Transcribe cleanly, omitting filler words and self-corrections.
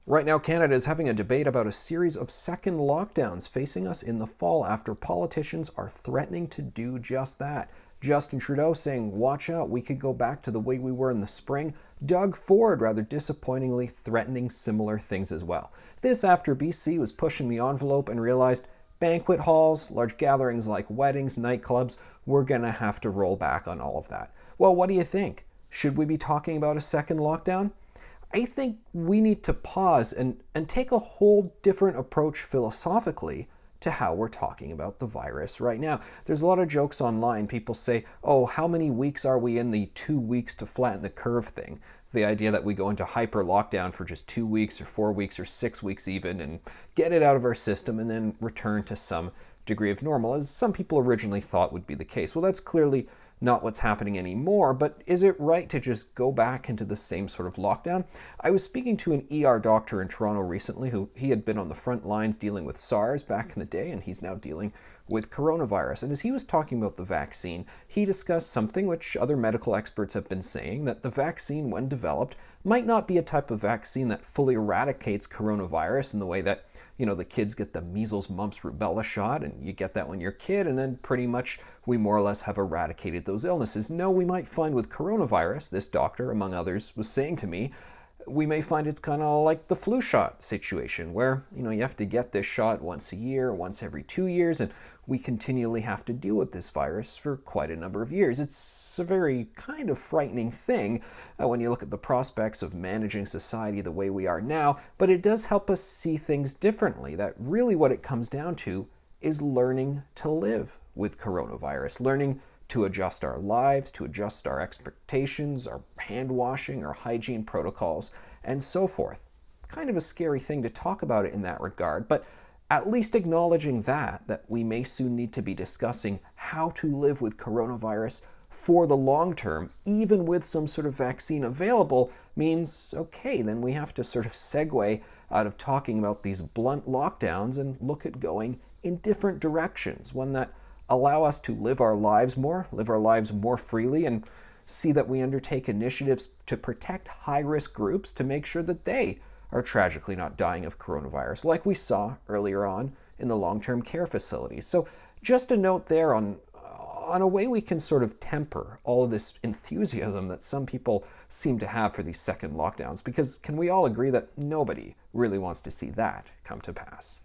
Right now, Canada is having a debate about a series of second lockdowns facing us in the fall after politicians are threatening to do just that. Justin Trudeau saying, watch out, we could go back to the way we were in the spring. Doug Ford, rather disappointingly, threatening similar things as well. This after BC was pushing the envelope and realized banquet halls, large gatherings like weddings, nightclubs, we're going to have to roll back on all of that. Well, what do you think? Should we be talking about a second lockdown? I think we need to pause and take a whole different approach philosophically to how we're talking about the virus right now. There's a lot of jokes online. People say, oh, how many weeks are we in the 2 weeks to flatten the curve thing? The idea that we go into hyper lockdown for just 2 weeks or 4 weeks or 6 weeks even and get it out of our system and then return to some degree of normal, as some people originally thought would be the case. Well, that's clearly not what's happening anymore, but is it right to just go back into the same sort of lockdown? I was speaking to an ER doctor in Toronto recently who he had been on the front lines dealing with SARS back in the day, and he's now dealing with coronavirus. And as he was talking about the vaccine, he discussed something which other medical experts have been saying, that the vaccine, when developed, might not be a type of vaccine that fully eradicates coronavirus in the way that the kids get the measles, mumps, rubella shot, and you get that when you're a kid, and then pretty much we more or less have eradicated those illnesses. No, we might find with coronavirus, this doctor, among others, was saying to me, we may find it's kind of like the flu shot situation where, you have to get this shot once a year, once every 2 years, and we continually have to deal with this virus for quite a number of years. It's a very kind of frightening thing when you look at the prospects of managing society the way we are now, but it does help us see things differently, that really what it comes down to is learning to live with coronavirus, learning to adjust our lives, to adjust our expectations, our hand washing, our hygiene protocols, and so forth. Kind of a scary thing to talk about it in that regard, but at least acknowledging that we may soon need to be discussing how to live with coronavirus for the long term, even with some sort of vaccine available, means, okay, then we have to sort of segue out of talking about these blunt lockdowns and look at going in different directions, one that allow us to live our lives more freely, and see that we undertake initiatives to protect high-risk groups to make sure that they are tragically not dying of coronavirus, like we saw earlier on in the long-term care facilities. So just a note there on a way we can sort of temper all of this enthusiasm that some people seem to have for these second lockdowns, because can we all agree that nobody really wants to see that come to pass?